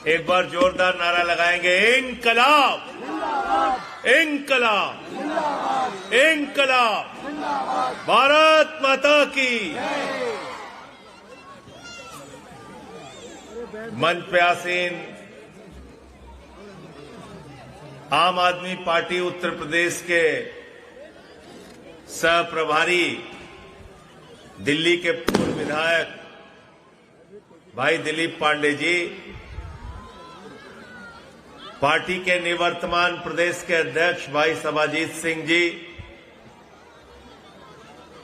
एक बार जोरदार नारा लगाएंगे, इंकलाब, इंकलाब, इंकलाब, भारत माता की। मंच पे आसीन आम आदमी पार्टी उत्तर प्रदेश के सह प्रभारी, दिल्ली के पूर्व विधायक भाई दिलीप पांडे जी, पार्टी के निवर्तमान प्रदेश के अध्यक्ष भाई सभाजीत सिंह जी,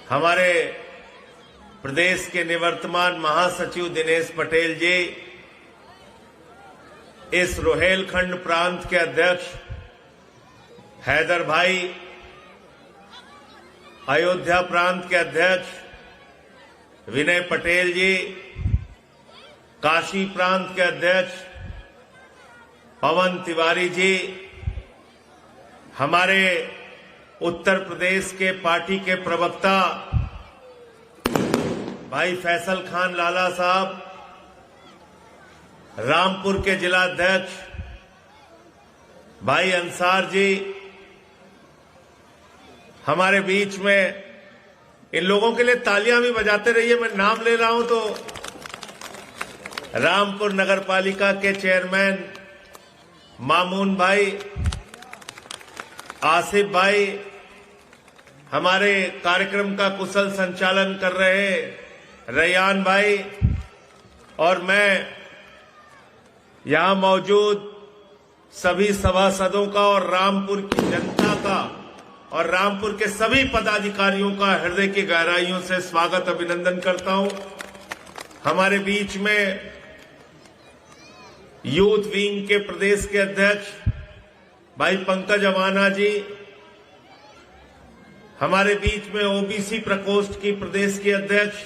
हमारे प्रदेश के निवर्तमान महासचिव दिनेश पटेल जी, इस रोहेलखंड प्रांत के अध्यक्ष हैदर भाई, अयोध्या प्रांत के अध्यक्ष विनय पटेल जी, काशी प्रांत के अध्यक्ष पवन तिवारी जी, हमारे उत्तर प्रदेश के पार्टी के प्रवक्ता भाई फैसल खान लाला साहब, रामपुर के जिला अध्यक्ष भाई अंसार जी, हमारे बीच में इन लोगों के लिए तालियां भी बजाते रहिए, मैं नाम ले रहा हूं तो रामपुर नगर पालिका के चेयरमैन मामून भाई, आसिफ भाई, हमारे कार्यक्रम का कुशल संचालन कर रहे रैयान भाई, और मैं यहां मौजूद सभी सभासदों का और रामपुर की जनता का और रामपुर के सभी पदाधिकारियों का हृदय की गहराइयों से स्वागत अभिनंदन करता हूं। हमारे बीच में यूथ विंग के प्रदेश के अध्यक्ष भाई पंकज अमाना जी, हमारे बीच में ओबीसी प्रकोष्ठ की प्रदेश की अध्यक्ष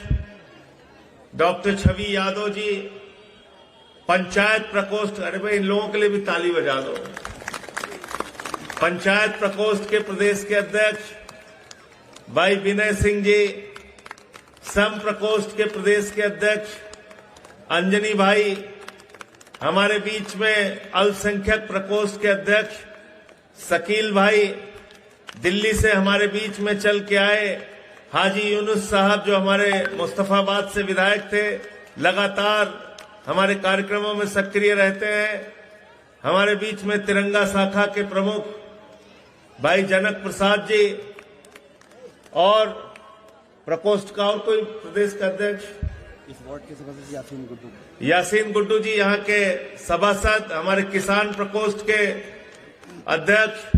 डॉक्टर छवि यादव जी, पंचायत प्रकोष्ठ, अरे भाई इन लोगों के लिए भी ताली बजा दो, पंचायत प्रकोष्ठ के प्रदेश के अध्यक्ष भाई विनय सिंह जी, सम प्रकोष्ठ के प्रदेश के अध्यक्ष अंजनी भाई, हमारे बीच में अल्पसंख्यक प्रकोष्ठ के अध्यक्ष शकील भाई, दिल्ली से हमारे बीच में चल के आए हाजी यूनुस साहब जो हमारे मुस्तफाबाद से विधायक थे, लगातार हमारे कार्यक्रमों में सक्रिय रहते हैं, हमारे बीच में तिरंगा शाखा के प्रमुख भाई जनक प्रसाद जी, और प्रकोष्ठ का और कोई प्रदेश का अध्यक्ष इस वार्ड के सभासद यासीन गुड्डू जी, यहाँ के सभासद, हमारे किसान प्रकोष्ठ के अध्यक्ष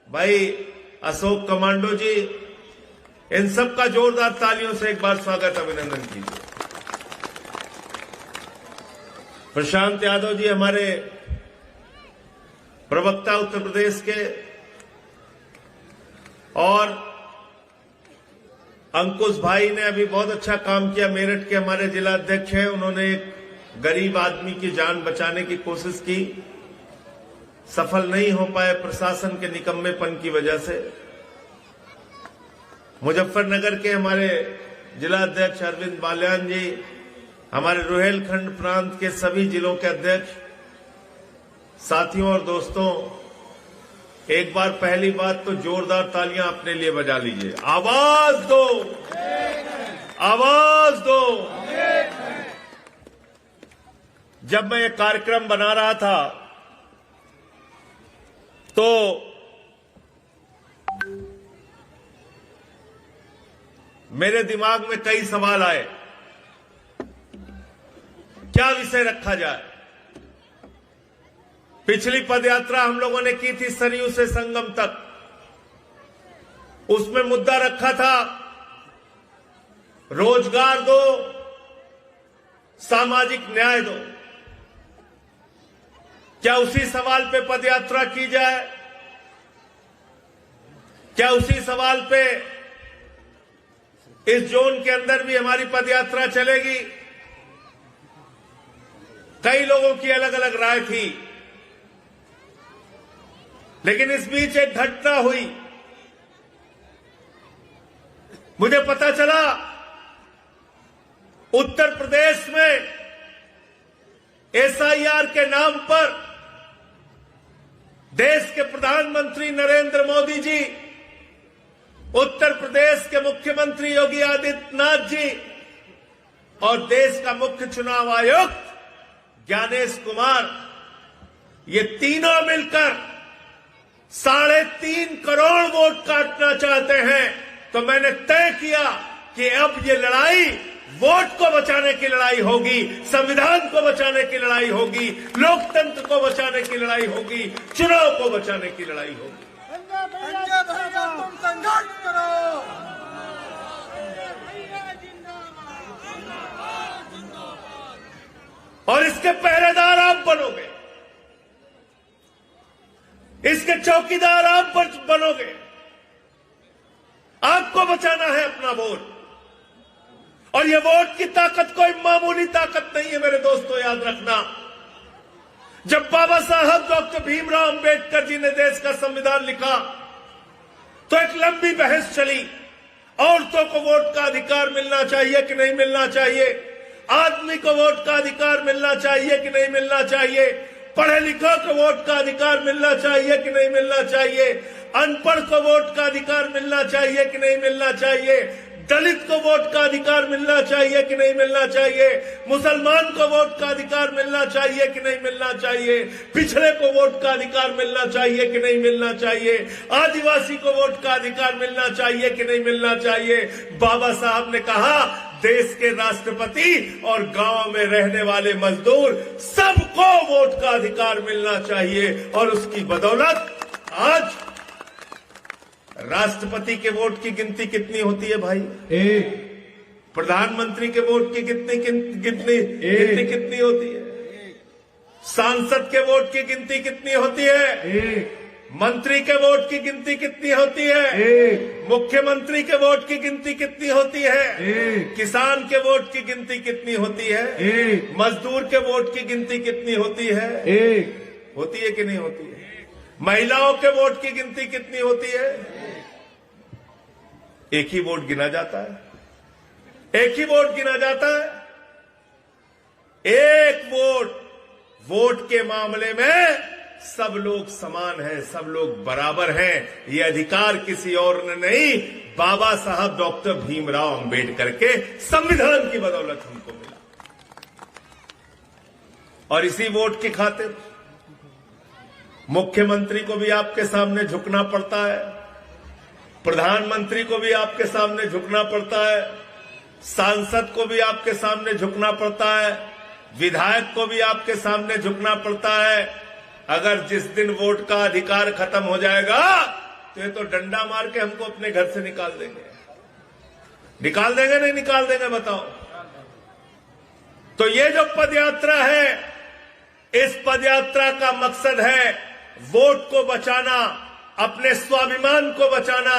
भाई अशोक कमांडो जी, इन सब का जोरदार तालियों से एक बार स्वागत अभिनंदन कीजिए। प्रशांत यादव जी हमारे प्रवक्ता उत्तर प्रदेश के, और अंकुश भाई ने अभी बहुत अच्छा काम किया, मेरठ के हमारे जिला अध्यक्ष हैं, उन्होंने एक गरीब आदमी की जान बचाने की कोशिश की, सफल नहीं हो पाए प्रशासन के निकम्मेपन की वजह से। मुजफ्फरनगर के हमारे जिला अध्यक्ष अरविंद बाल्यान जी, हमारे रोहेलखंड प्रांत के सभी जिलों के अध्यक्ष, साथियों और दोस्तों, एक बार पहली बात तो जोरदार तालियां अपने लिए बजा लीजिए, आवाज दो, आवाज दो। जब मैं ये कार्यक्रम बना रहा था तो मेरे दिमाग में कई सवाल आए, क्या विषय रखा जाए। पिछली पदयात्रा हम लोगों ने की थी सरयू से संगम तक, उसमें मुद्दा रखा था रोजगार दो, सामाजिक न्याय दो। क्या उसी सवाल पे पदयात्रा की जाए? क्या उसी सवाल पे इस जोन के अंदर भी हमारी पदयात्रा चलेगी? कई लोगों की अलग अलग राय थी, लेकिन इस बीच एक घटना हुई, मुझे पता चला उत्तर प्रदेश में एसआईआर के नाम पर देश के प्रधानमंत्री नरेंद्र मोदी जी, उत्तर प्रदेश के मुख्यमंत्री योगी आदित्यनाथ जी और देश का मुख्य चुनाव आयुक्त ज्ञानेश कुमार, ये तीनों मिलकर 3.5 करोड़ वोट काटना चाहते हैं। तो मैंने तय किया कि अब ये लड़ाई वोट को बचाने की लड़ाई होगी, संविधान को बचाने की लड़ाई होगी, लोकतंत्र को बचाने की लड़ाई होगी, चुनाव को बचाने की लड़ाई होगी। तुम संघर्ष करो। और इसके पहरेदार आप बनोगे, इसके चौकीदार आप बनोगे। आपको बचाना है अपना वोट, और ये वोट की ताकत कोई मामूली ताकत नहीं है मेरे दोस्तों, याद रखना। जब बाबा साहब डॉक्टर भीमराव अंबेडकर जी ने देश का संविधान लिखा तो एक लंबी बहस चली, औरतों को वोट का अधिकार मिलना चाहिए कि नहीं मिलना चाहिए, आदमी को वोट का अधिकार मिलना चाहिए कि नहीं मिलना चाहिए, पढ़े लिखों को वोट का अधिकार मिलना चाहिए कि नहीं मिलना चाहिए, अनपढ़ को वोट का अधिकार मिलना चाहिए कि नहीं मिलना चाहिए, दलित को वोट का अधिकार मिलना चाहिए कि नहीं मिलना चाहिए, मुसलमान को वोट का अधिकार मिलना चाहिए कि नहीं मिलना चाहिए, पिछड़े को वोट का अधिकार मिलना चाहिए कि नहीं मिलना चाहिए, आदिवासी को वोट का अधिकार मिलना चाहिए कि नहीं मिलना चाहिए। बाबा साहब ने कहा देश के राष्ट्रपति और गांव में रहने वाले मजदूर सबको वोट का अधिकार मिलना चाहिए, और उसकी बदौलत आज राष्ट्रपति के वोट की गिनती कितनी होती है भाई? 1। प्रधानमंत्री के वोट की कितनी होती है? सांसद के वोट की गिनती कितनी होती है? 1। मंत्री के वोट की गिनती कितनी होती है? 1। मुख्यमंत्री के वोट की गिनती कितनी होती है? 1। किसान के वोट की गिनती कितनी होती है? 1। मजदूर के वोट की गिनती कितनी होती है? 1। होती है कि नहीं होती है? महिलाओं के वोट की गिनती कितनी होती है? एक ही वोट गिना जाता है, एक ही वोट गिना जाता है। एक वोट के मामले में सब लोग समान हैं, सब लोग बराबर हैं। ये अधिकार किसी और ने नहीं, बाबा साहब डॉक्टर भीमराव अंबेडकर के संविधान की बदौलत हमको मिला। और इसी वोट की खातिर मुख्यमंत्री को भी आपके सामने झुकना पड़ता है, प्रधानमंत्री को भी आपके सामने झुकना पड़ता है, सांसद को भी आपके सामने झुकना पड़ता है, विधायक को भी आपके सामने झुकना पड़ता है। अगर जिस दिन वोट का अधिकार खत्म हो जाएगा तो ये तो डंडा मार के हमको अपने घर से निकाल देंगे। निकाल देंगे नहीं निकाल देंगे बताओ? तो ये जो पदयात्रा है, इस पदयात्रा का मकसद है वोट को बचाना, अपने स्वाभिमान को बचाना,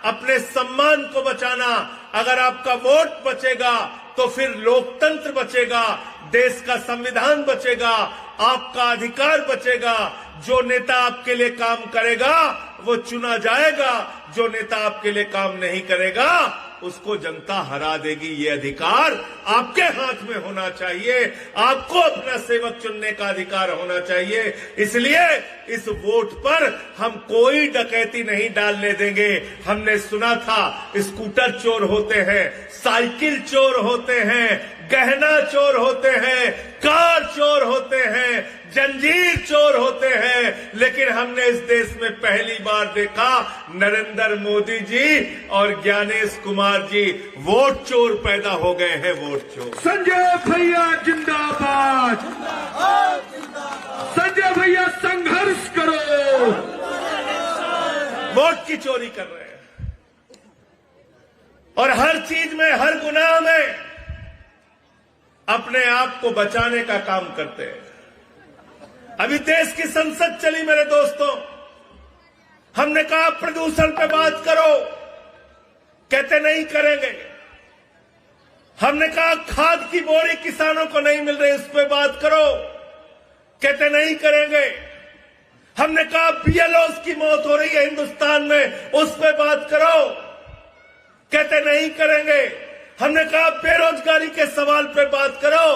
अपने सम्मान को बचाना। अगर आपका वोट बचेगा तो फिर लोकतंत्र बचेगा, देश का संविधान बचेगा, आपका अधिकार बचेगा। जो नेता आपके लिए काम करेगा वो चुना जाएगा, जो नेता आपके लिए काम नहीं करेगा उसको जनता हरा देगी। ये अधिकार आपके हाथ में होना चाहिए, आपको अपना सेवक चुनने का अधिकार होना चाहिए। इसलिए इस वोट पर हम कोई डकैती नहीं डालने देंगे। हमने सुना था स्कूटर चोर होते हैं, साइकिल चोर होते हैं, गहना चोर होते हैं, कार चोर होते हैं, जंजीर चोर होते हैं, लेकिन हमने इस देश में पहली बार देखा नरेंद्र मोदी जी और ज्ञानेश कुमार जी वोट चोर पैदा हो गए हैं। वोट चोर। संजय भैया जिंदाबाद, संजय भैया संघर्ष करो। वोट की चोरी कर रहे हैं और हर चीज में, हर गुनाह में अपने आप को बचाने का काम करते हैं। अभी देश की संसद चली मेरे दोस्तों, हमने कहा प्रदूषण पे बात करो, कहते नहीं करेंगे। हमने कहा खाद की बोरी किसानों को नहीं मिल रही, उस पे बात करो, कहते नहीं करेंगे। हमने कहा बीएलओस की मौत हो रही है हिंदुस्तान में, उस पे बात करो, कहते नहीं करेंगे। हमने कहा बेरोजगारी के सवाल पे बात करो,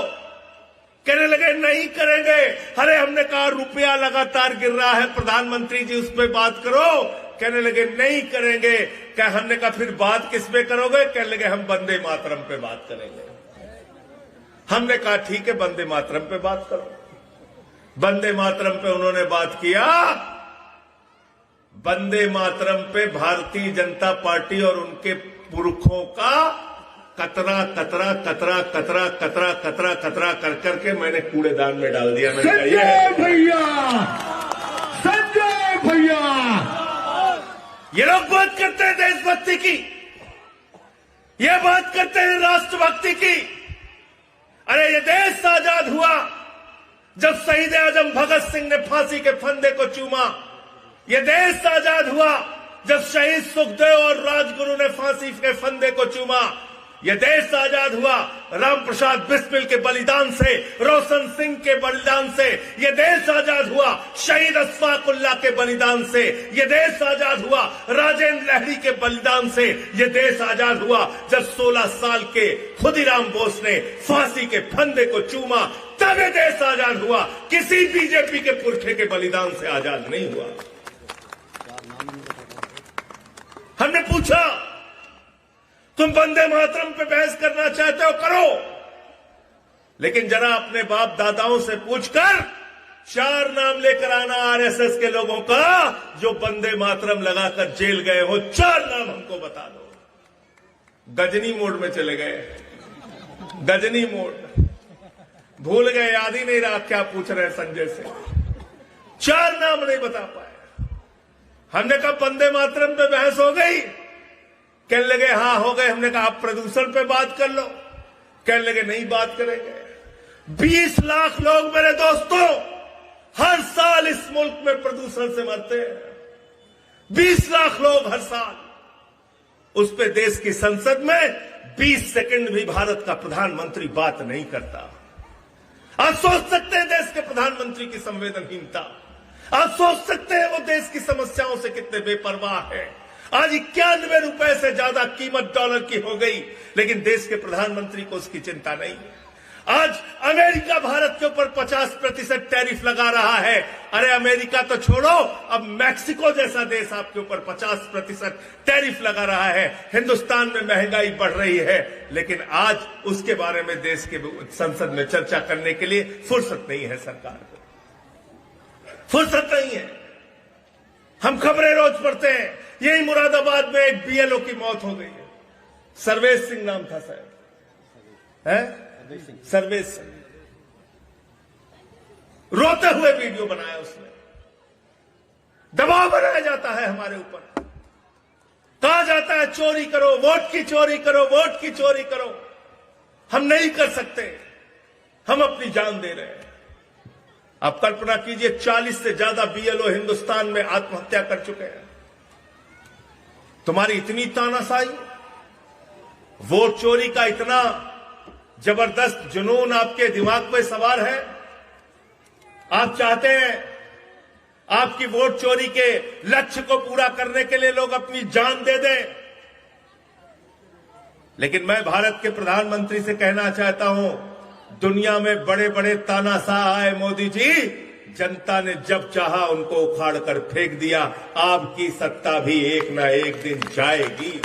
कहने लगे नहीं करेंगे। अरे हमने कहा रुपया लगातार गिर रहा है प्रधानमंत्री जी, उस पर बात करो। कहने लगे नहीं करेंगे। क्या हमने कहा फिर बात किस पे करोगे? कहने लगे हम वंदे मातरम पे बात करेंगे। हमने कहा ठीक है वंदे मातरम पे बात करो। वंदे मातरम पे उन्होंने बात किया। वंदे मातरम पे भारतीय जनता पार्टी और उनके पुरखों का कतरा कतरा कतरा कतरा कतरा कतरा कतरा कर करके मैंने कूड़ेदान में डाल दिया। मैंने कहा संजय भैया, संजय भैया, ये लोग बात करते हैं देशभक्ति की, ये बात करते हैं राष्ट्रभक्ति की। अरे ये देश आजाद हुआ जब शहीद आजम भगत सिंह ने फांसी के फंदे को चूमा। ये देश आजाद हुआ जब शहीद सुखदेव और राजगुरु ने फांसी के फंदे को चूमा। यह देश आजाद हुआ राम प्रसाद बिस्मिल के बलिदान से, रोशन सिंह के बलिदान से। यह देश आजाद हुआ शहीद अशफाक उल्लाह के बलिदान से। यह देश आजाद हुआ राजेंद्र लहरी के बलिदान से। यह देश आजाद हुआ जब 16 साल के खुदीराम बोस ने फांसी के फंदे को चूमा। तब यह देश आजाद हुआ, किसी बीजेपी के पुरखे के बलिदान से आजाद नहीं हुआ। हमने पूछा तुम वंदे मातरम पे बहस करना चाहते हो, करो, लेकिन जरा अपने बाप दादाओं से पूछकर 4 नाम लेकर आना आरएसएस के लोगों का जो वंदे मातरम लगाकर जेल गए हो। 4 नाम हमको बता दो। गजनी मोड में चले गए, गजनी मोड, भूल गए, याद ही नहीं रहा क्या पूछ रहे संजय से। 4 नाम नहीं बता पाए। हमने कहा वंदे मातरम पे बहस हो गई। कहने लगे हाँ हो गए। हमने कहा आप प्रदूषण पे बात कर लो। कहने लगे नहीं बात करेंगे। 20 लाख लोग मेरे दोस्तों हर साल इस मुल्क में प्रदूषण से मरते हैं। 20 लाख लोग हर साल। उस पे देश की संसद में 20 सेकंड भी भारत का प्रधानमंत्री बात नहीं करता। आप सोच सकते हैं देश के प्रधानमंत्री की संवेदनहीनता। आप सोच सकते हैं वो देश की समस्याओं से कितने बेपरवाह है। आज 91 रुपए से ज्यादा कीमत डॉलर की हो गई, लेकिन देश के प्रधानमंत्री को उसकी चिंता नहीं है। आज अमेरिका भारत के ऊपर 50% टैरिफ लगा रहा है। अरे अमेरिका तो छोड़ो, अब मैक्सिको जैसा देश आपके ऊपर 50% टैरिफ लगा रहा है। हिंदुस्तान में महंगाई बढ़ रही है, लेकिन आज उसके बारे में देश के संसद में चर्चा करने के लिए फुर्सत नहीं है सरकार को, फुर्सत नहीं है। हम खबरें रोज पढ़ते हैं। यही मुरादाबाद में एक बीएलओ की मौत हो गई है। सर्वेश सिंह नाम था शायद, है सर्वेश सिंह। रोते हुए वीडियो बनाया उसने। दबाव बनाया जाता है हमारे ऊपर, कहा जाता है चोरी करो, वोट की चोरी करो, वोट की चोरी करो। हम नहीं कर सकते, हम अपनी जान दे रहे हैं। आप कल्पना कीजिए 40 से ज्यादा बीएलओ हिंदुस्तान में आत्महत्या कर चुके हैं। तुम्हारी इतनी तानाशाही, वोट चोरी का इतना जबरदस्त जुनून आपके दिमाग पे सवार है। आप चाहते हैं आपकी वोट चोरी के लक्ष्य को पूरा करने के लिए लोग अपनी जान दे दें। लेकिन मैं भारत के प्रधानमंत्री से कहना चाहता हूं, दुनिया में बड़े बड़े तानाशाह आए मोदी जी, जनता ने जब चाहा उनको उखाड़ कर फेंक दिया। आपकी सत्ता भी एक ना एक दिन जाएगी।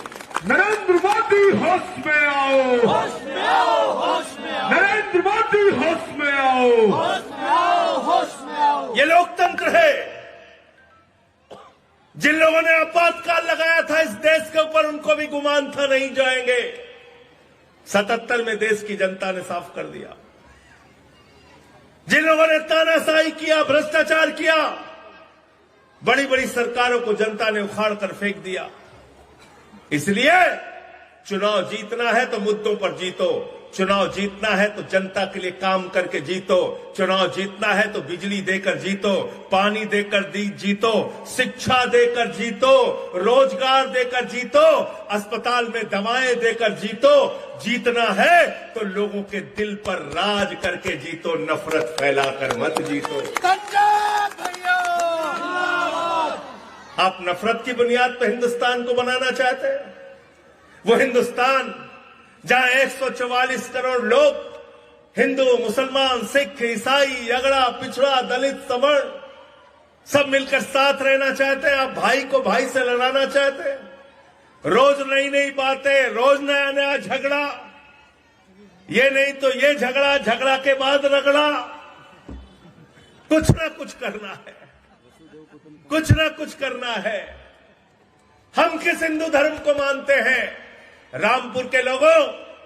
नरेंद्र मोदी होश में आओ, होश में आओ, होश में आओ, नरेंद्र मोदी होश में आओ, होश में आओ, होश में आओ। ये लोकतंत्र है। जिन लोगों ने आपातकाल लगाया था इस देश के ऊपर, उनको भी गुमान था नहीं जाएंगे। 77 में देश की जनता ने साफ कर दिया। जिन लोगों ने तानाशाही किया, भ्रष्टाचार किया, बड़ी बड़ी सरकारों को जनता ने उखाड़ कर फेंक दिया। इसलिए चुनाव जीतना है तो मुद्दों पर जीतो, चुनाव जीतना है तो जनता के लिए काम करके जीतो, चुनाव जीतना है तो बिजली देकर जीतो, पानी देकर जीतो, शिक्षा देकर जीतो, रोजगार देकर जीतो, अस्पताल में दवाएं देकर जीतो। जीतना है तो लोगों के दिल पर राज करके जीतो, नफरत फैलाकर मत जीतो। संजय भैया, आप नफरत की बुनियाद पर हिंदुस्तान को बनाना चाहते हैं। वो हिंदुस्तान जहां 144 करोड़ लोग हिंदू, मुसलमान, सिख, ईसाई, अगड़ा, पिछड़ा, दलित, सवर्ण सब मिलकर साथ रहना चाहते हैं। आप भाई को भाई से लड़ाना चाहते हैं। रोज नई नई बातें, रोज नया नया झगड़ा, ये नहीं तो ये झगड़ा, झगड़ा के बाद रगड़ा। कुछ ना कुछ करना है, कुछ ना कुछ करना है। हम किस हिंदू धर्म को मानते हैं? रामपुर के लोगों,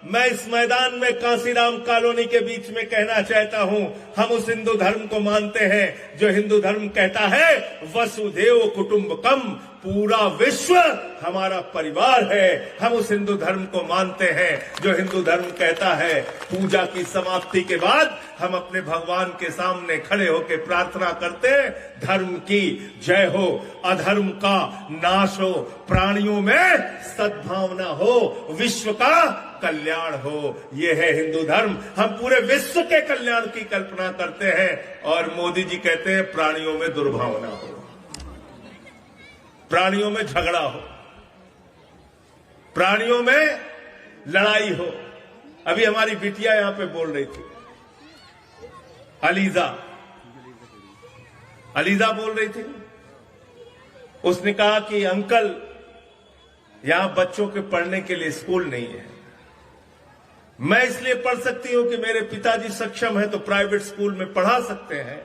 मैं इस मैदान में कांसीराम कॉलोनी के बीच में कहना चाहता हूं, हम उस हिंदू धर्म को मानते हैं जो हिंदू धर्म कहता है वसुधैव कुटुंबकम, पूरा विश्व हमारा परिवार है। हम उस हिंदू धर्म को मानते हैं जो हिंदू धर्म कहता है पूजा की समाप्ति के बाद हम अपने भगवान के सामने खड़े होकर प्रार्थना करते हैं, धर्म की जय हो, अधर्म का नाश हो, प्राणियों में सद्भावना हो, विश्व का कल्याण हो। ये है हिंदू धर्म। हम पूरे विश्व के कल्याण की कल्पना करते हैं और मोदी जी कहते हैं प्राणियों में दुर्भावना हो, प्राणियों में झगड़ा हो, प्राणियों में लड़ाई हो। अभी हमारी बिटिया यहां पे बोल रही थी, अलीजा बोल रही थी। उसने कहा कि अंकल यहां बच्चों के पढ़ने के लिए स्कूल नहीं है। मैं इसलिए पढ़ सकती हूं कि मेरे पिताजी सक्षम हैं तो प्राइवेट स्कूल में पढ़ा सकते हैं।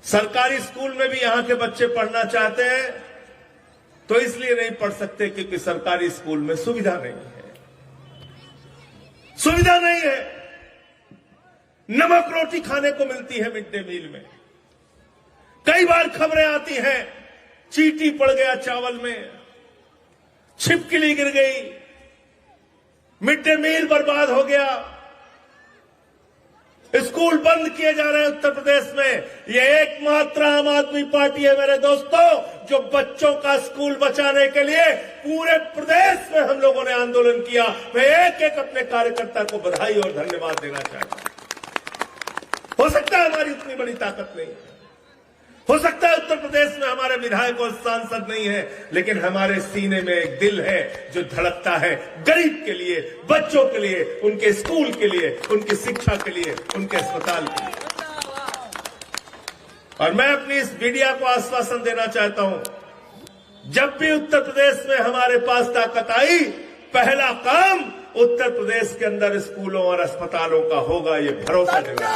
सरकारी स्कूल में भी यहां के बच्चे पढ़ना चाहते हैं तो इसलिए नहीं पढ़ सकते क्योंकि सरकारी स्कूल में सुविधा नहीं है, सुविधा नहीं है। नमक रोटी खाने को मिलती है मिड डे मील में। कई बार खबरें आती हैं चींटी पड़ गया चावल में, छिपकली गिर गई, मिड डे मील बर्बाद हो गया, स्कूल बंद किए जा रहे हैं उत्तर प्रदेश में। ये एकमात्र आम आदमी पार्टी है मेरे दोस्तों जो बच्चों का स्कूल बचाने के लिए पूरे प्रदेश में हम लोगों ने आंदोलन किया। मैं एक एक अपने कार्यकर्ता को बधाई और धन्यवाद देना चाहता हूं। हो सकता है हमारी उतनी बड़ी ताकत नहीं है, हो सकता है उत्तर प्रदेश में हमारे विधायक और सांसद नहीं है, लेकिन हमारे सीने में एक दिल है जो धड़कता है गरीब के लिए, बच्चों के लिए, उनके स्कूल के लिए, उनकी शिक्षा के लिए, उनके अस्पताल के लिए। और मैं अपनी इस मीडिया को आश्वासन देना चाहता हूं, जब भी उत्तर प्रदेश में हमारे पास ताकत आई, पहला काम उत्तर प्रदेश के अंदर स्कूलों और अस्पतालों का होगा, ये भरोसा देना।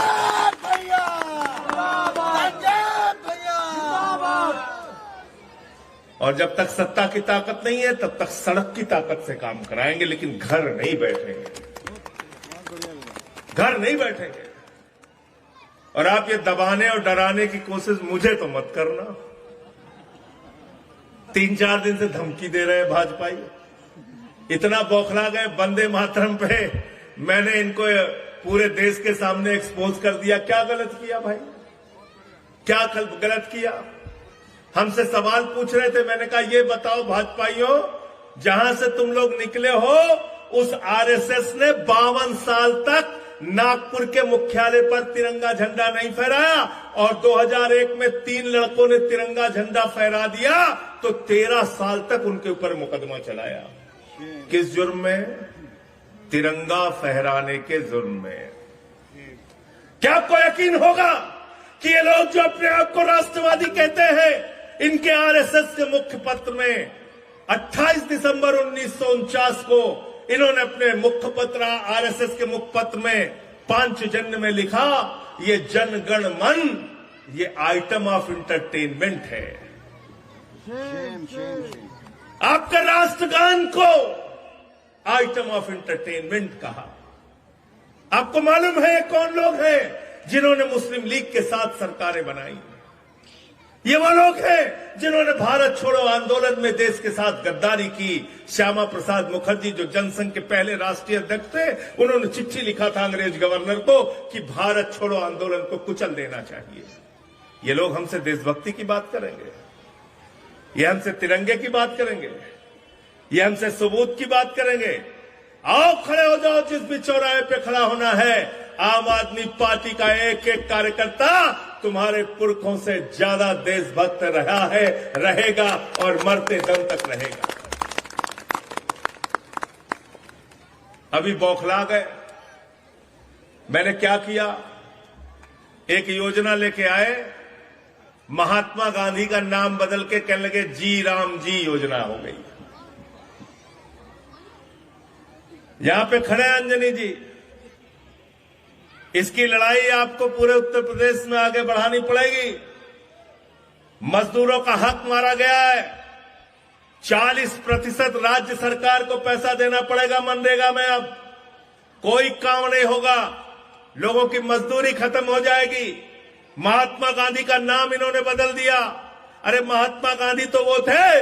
और जब तक सत्ता की ताकत नहीं है तब तक सड़क की ताकत से काम कराएंगे, लेकिन घर नहीं बैठेंगे, घर नहीं बैठेंगे। और आप ये दबाने और डराने की कोशिश मुझे तो मत करना। 3-4 दिन से धमकी दे रहे हैं भाजपाई, इतना बौखला गए वंदे मातरम पे। मैंने इनको पूरे देश के सामने एक्सपोज कर दिया। क्या गलत किया भाई, क्या गलत किया? हमसे सवाल पूछ रहे थे, मैंने कहा ये बताओ भाजपाइयों, जहां से तुम लोग निकले हो उस आरएसएस ने 52 साल तक नागपुर के मुख्यालय पर तिरंगा झंडा नहीं फहराया और 2001 में 3 लड़कों ने तिरंगा झंडा फहरा दिया तो 13 साल तक उनके ऊपर मुकदमा चलाया। किस जुर्म में? तिरंगा फहराने के जुर्म में। क्या आपको यकीन होगा कि ये लोग जो अपने आप को राष्ट्रवादी कहते हैं, इनके आरएसएस के मुख्य पत्र में 28 दिसंबर 1949 को इन्होंने अपने मुख्य पत्र, आरएसएस के मुख्य पत्र में पांचजन्य में लिखा, ये जन गण मन ये आइटम ऑफ इंटरटेनमेंट है। आपका राष्ट्रगान को आइटम ऑफ इंटरटेनमेंट कहा। आपको मालूम है कौन लोग हैं जिन्होंने मुस्लिम लीग के साथ सरकारें बनाई? ये वो लोग हैं जिन्होंने भारत छोड़ो आंदोलन में देश के साथ गद्दारी की। श्यामा प्रसाद मुखर्जी जो जनसंघ के पहले राष्ट्रीय अध्यक्ष थे, उन्होंने चिट्ठी लिखा था अंग्रेज गवर्नर को कि भारत छोड़ो आंदोलन को कुचल देना चाहिए। ये लोग हमसे देशभक्ति की बात करेंगे, ये हमसे तिरंगे की बात करेंगे, ये हमसे सबूत की बात करेंगे। आओ खड़े हो जाओ, जिस भी चौराहे पे खड़ा होना है। आम आदमी पार्टी का एक एक कार्यकर्ता तुम्हारे पुरखों से ज्यादा देशभक्त रहा है, रहेगा और मरते दम तक रहेगा। अभी बौखला गए, मैंने क्या किया, एक योजना लेके आए, महात्मा गांधी का नाम बदल के कहने लगे जी राम जी योजना हो गई। यहां पे खड़े हैं अंजनी जी, इसकी लड़ाई आपको पूरे उत्तर प्रदेश में आगे बढ़ानी पड़ेगी। मजदूरों का हक मारा गया है, 40% राज्य सरकार को पैसा देना पड़ेगा मनरेगा में। अब कोई काम नहीं होगा, लोगों की मजदूरी खत्म हो जाएगी। महात्मा गांधी का नाम इन्होंने बदल दिया। अरे महात्मा गांधी तो वो थे,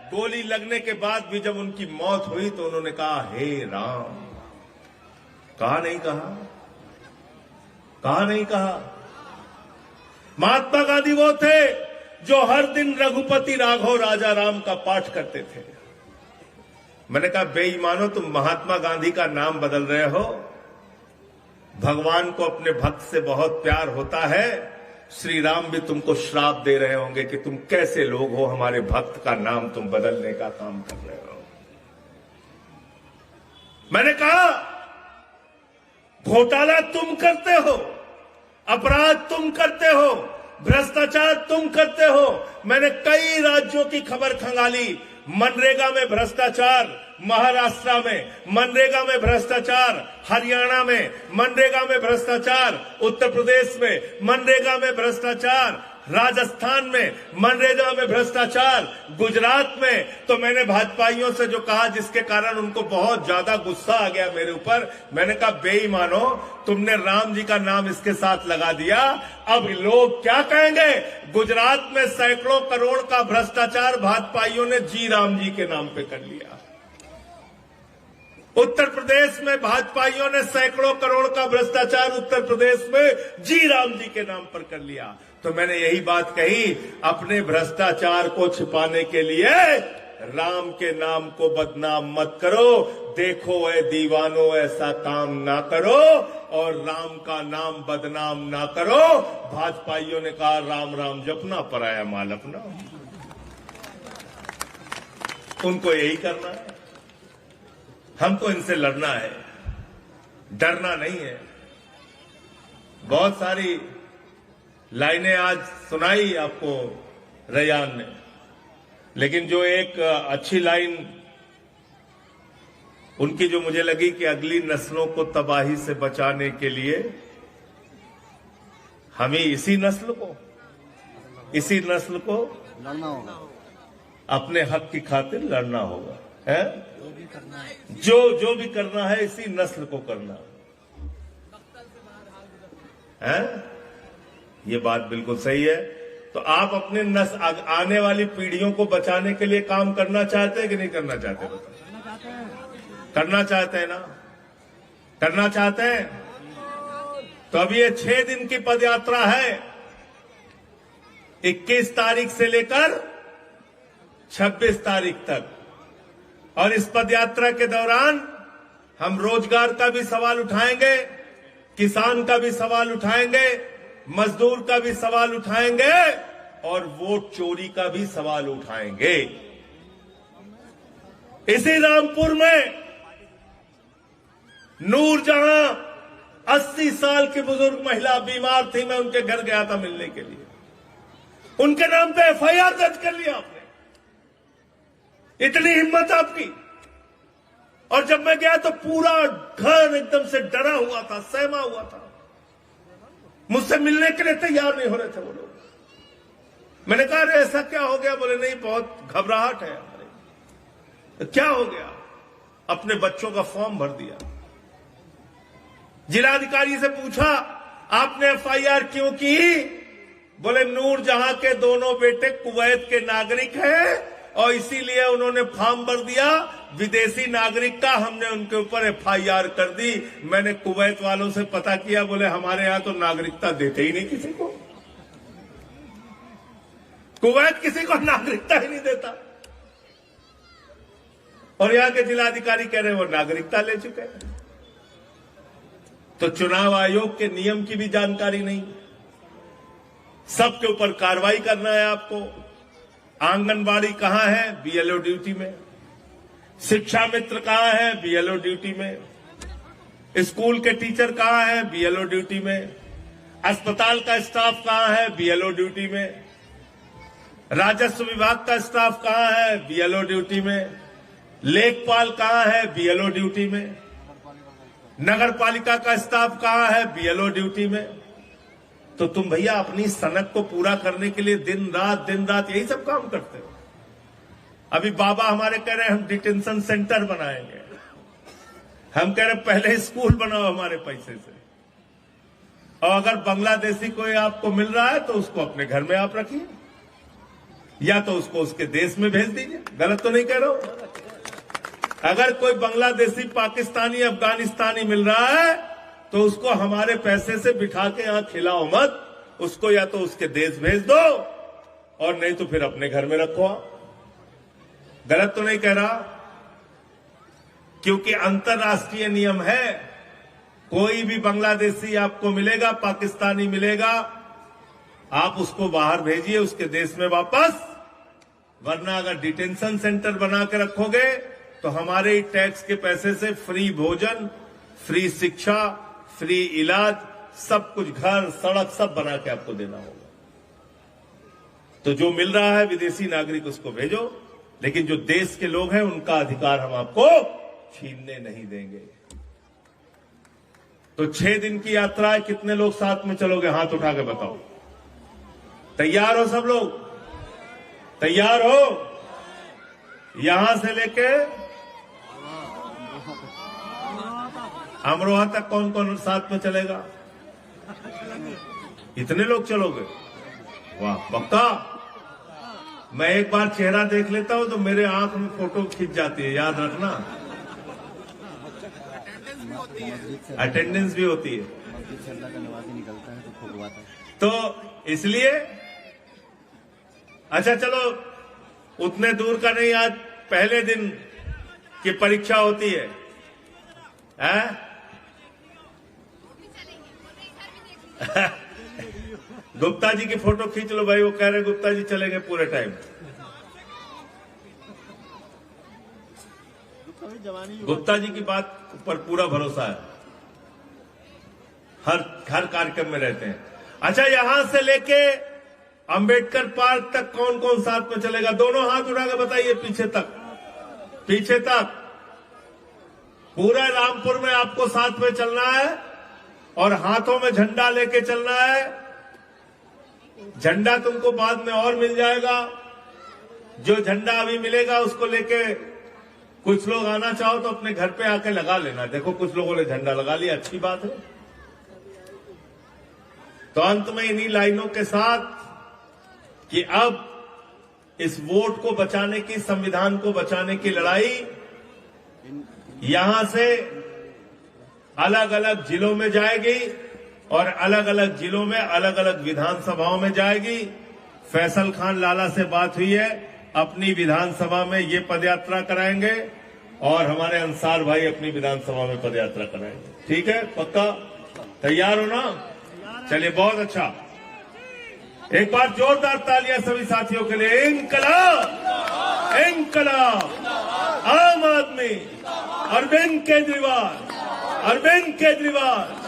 गोली लगने के बाद भी जब उनकी मौत हुई तो उन्होंने कहा हे राम। कहा नहीं कहा, कहा नहीं कहा। महात्मा गांधी वो थे जो हर दिन रघुपति राघव राजा राम का पाठ करते थे। मैंने कहा बेईमानो, तुम महात्मा गांधी का नाम बदल रहे हो। भगवान को अपने भक्त से बहुत प्यार होता है, श्री राम भी तुमको श्राप दे रहे होंगे कि तुम कैसे लोग हो, हमारे भक्त का नाम तुम बदलने का काम कर रहे हो। मैंने कहा घोटाला तुम करते हो, अपराध तुम करते हो, भ्रष्टाचार तुम करते हो। मैंने कई राज्यों की खबर खंगाली, मनरेगा में भ्रष्टाचार, महाराष्ट्र में मनरेगा में भ्रष्टाचार, हरियाणा में मनरेगा में भ्रष्टाचार, उत्तर प्रदेश में मनरेगा में भ्रष्टाचार, राजस्थान में मनरेगा में भ्रष्टाचार, गुजरात में। तो मैंने भाजपाइयों से जो कहा, जिसके कारण उनको बहुत ज्यादा गुस्सा आ गया मेरे ऊपर, मैंने कहा बेईमानो, तुमने राम जी का नाम इसके साथ लगा दिया, अब लोग क्या कहेंगे। गुजरात में सैकड़ों करोड़ का भ्रष्टाचार भाजपाइयों ने जी राम जी के नाम पे कर लिया। उत्तर प्रदेश में भाजपाइयों ने सैकड़ों करोड़ का भ्रष्टाचार उत्तर प्रदेश में जी राम जी के नाम पर कर लिया। तो मैंने यही बात कही, अपने भ्रष्टाचार को छिपाने के लिए राम के नाम को बदनाम मत करो। देखो ऐ दीवानो, ऐसा काम ना करो और राम का नाम बदनाम ना करो। भाजपाइयों ने कहा राम राम जपना, पराया माल अपना। उनको यही करना है, हमको इनसे लड़ना है, डरना नहीं है। बहुत सारी लाइनें आज सुनाई आपको रैयान ने, लेकिन जो एक अच्छी लाइन उनकी जो मुझे लगी कि अगली नस्लों को तबाही से बचाने के लिए हमें इसी नस्ल को लड़ना होगा, अपने हक की खातिर लड़ना होगा, है जो भी करना है इसी नस्ल को करना है। ये बात बिल्कुल सही है। तो आप अपने आने वाली पीढ़ियों को बचाने के लिए काम करना चाहते हैं कि नहीं करना चाहते? बताओ। करना चाहते हैं ना? करना चाहते हैं? तो अब ये 6 दिन की पदयात्रा है, 21 तारीख से लेकर 26 तारीख तक। और इस पदयात्रा के दौरान हम रोजगार का भी सवाल उठाएंगे, किसान का भी सवाल उठाएंगे, मजदूर का भी सवाल उठाएंगे और वोट चोरी का भी सवाल उठाएंगे। इसी रामपुर में नूरजहां 80 साल की बुजुर्ग महिला बीमार थी, मैं उनके घर गया था मिलने के लिए। उनके नाम पे एफआईआर दर्ज कर लिया आपने, इतनी हिम्मत आपकी। और जब मैं गया तो पूरा घर एकदम से डरा हुआ था, सहमा हुआ था, मुझसे मिलने के लिए तैयार नहीं हो रहे थे वो लोग। मैंने कहा अरे ऐसा क्या हो गया? बोले नहीं बहुत घबराहट है हमारे। तो क्या हो गया? अपने बच्चों का फॉर्म भर दिया। जिलाधिकारी से पूछा आपने एफआईआर क्यों की? बोले नूरजहां के दोनों बेटे कुवैत के नागरिक हैं और इसीलिए उन्होंने फॉर्म भर दिया, विदेशी नागरिक का, हमने उनके ऊपर एफआईआर कर दी। मैंने कुवैत वालों से पता किया, बोले हमारे यहां तो नागरिकता देते ही नहीं किसी को, कुवैत किसी को नागरिकता ही नहीं देता। और यहां के जिलाधिकारी कह रहे हैं वो नागरिकता ले चुके हैं। तो चुनाव आयोग के नियम की भी जानकारी नहीं, सबके ऊपर कार्रवाई करना है आपको। आंगनबाड़ी कहां है? बीएलओ ड्यूटी में। शिक्षा मित्र कहां है? बीएलओ ड्यूटी में। स्कूल के टीचर कहाँ हैं? बीएलओ ड्यूटी में। अस्पताल का स्टाफ कहाँ है? बीएलओ ड्यूटी में। राजस्व विभाग का स्टाफ कहाँ है? बीएलओ ड्यूटी में। लेखपाल कहाँ है? बीएलओ ड्यूटी में। नगर पालिका का स्टाफ कहाँ है? बीएलओ ड्यूटी में। तो तुम भैया अपनी सनक को पूरा करने के लिए दिन रात यही सब काम करते हो। अभी बाबा हमारे कह रहे हैं हम डिटेंशन सेंटर बनाएंगे, हम कह रहे पहले स्कूल बनाओ हमारे पैसे से। और अगर बांग्लादेशी कोई आपको मिल रहा है तो उसको अपने घर में आप रखिए, या तो उसको उसके देश में भेज दीजिए। गलत तो नहीं कह रहा हूं। अगर कोई बांग्लादेशी, पाकिस्तानी, अफगानिस्तानी मिल रहा है तो उसको हमारे पैसे से बिठा के यहां खिलाओ मत, उसको या तो उसके देश भेज दो और नहीं तो फिर अपने घर में रखो। गलत तो नहीं कह रहा, क्योंकि अंतर्राष्ट्रीय नियम है। कोई भी बांग्लादेशी आपको मिलेगा, पाकिस्तानी मिलेगा, आप उसको बाहर भेजिए उसके देश में वापस। वरना अगर डिटेंशन सेंटर बना के रखोगे तो हमारे ही टैक्स के पैसे से फ्री भोजन, फ्री शिक्षा, फ्री इलाज, सब कुछ, घर, सड़क, सब बना के आपको देना होगा। तो जो मिल रहा है विदेशी नागरिक उसको भेजो, लेकिन जो देश के लोग हैं उनका अधिकार हम आपको छीनने नहीं देंगे। तो 6 दिन की यात्रा है, कितने लोग साथ में चलोगे? हाथ उठा के बताओ। तैयार हो सब लोग? तैयार हो? यहां से लेके अमरोहा तक कौन कौन साथ में चलेगा? इतने लोग चलोगे? वाह, पक्का। मैं एक बार चेहरा देख लेता हूं तो मेरे आंख में फोटो खींच जाती है, याद रखना। अटेंडेंस भी होती है। तो इसलिए अच्छा चलो, उतने दूर का नहीं, आज पहले दिन की परीक्षा होती है, गुप्ता जी की फोटो खींच लो भाई, वो कह रहे गुप्ता जी चलेंगे पूरे टाइम। गुप्ता जी की बात पर पूरा भरोसा है, हर कार्यक्रम में रहते हैं। अच्छा, यहां से लेके अंबेडकर पार्क तक कौन कौन साथ में चलेगा? दोनों हाथ उठा के बताइए। पीछे तक पूरा रामपुर में आपको साथ में चलना है और हाथों में झंडा लेके चलना है। झंडा तुमको बाद में और मिल जाएगा। जो झंडा अभी मिलेगा उसको लेके कुछ लोग आना चाहो तो अपने घर पे आके लगा लेना। देखो कुछ लोगों ने झंडा लगा लिया, अच्छी बात है। तो अंत में इन्हीं लाइनों के साथ कि अब इस वोट को बचाने की, संविधान को बचाने की लड़ाई यहां से अलग अलग जिलों में जाएगी और अलग अलग जिलों में अलग अलग विधानसभाओं में जाएगी। फैसल खान लाला से बात हुई है, अपनी विधानसभा में ये पदयात्रा कराएंगे और हमारे अंसार भाई अपनी विधानसभा में पदयात्रा कराएंगे। ठीक है, पक्का? तैयार हो ना? चलिए, बहुत अच्छा। एक बार जोरदार तालियां सभी साथियों के लिए। इंकलाब, इंकलाब, आम आदमी, अरविंद केजरीवाल, अरविंद केजरीवाल।